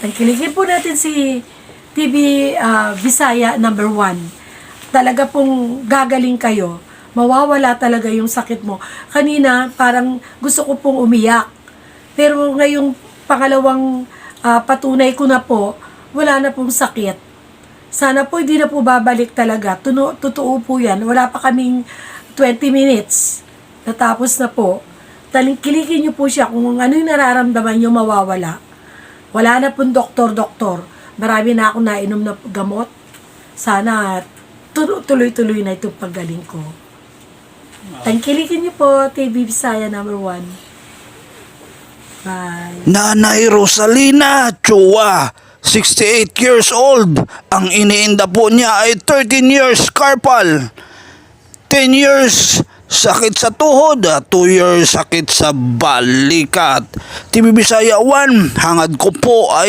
Tangkilikin po natin si TV Visaya number 1. Talaga pong gagaling kayo. Mawawala talaga yung sakit mo. Kanina, parang gusto ko pong umiyak. Pero ngayong pangalawang patunay ko na po, wala na pong sakit. Sana po hindi na po babalik talaga. Totoo po yan. Wala pa kaming 20 minutes. Natapos na po. Kilikin nyo po siya kung ano yung nararamdaman nyo mawawala. Wala na pong doktor. Marami na akong nainom na gamot. Sana tuloy-tuloy na itong paggaling ko. Tangkilikin nyo po, TV Visaya number 1. Bye. Nanay Rosalina Chua, 68 years old. Ang iniinda po niya ay 13 years carpal, 10 years sakit sa tuhod, 2 years sakit sa balikat. TV Bisaya 1, hangad ko po ay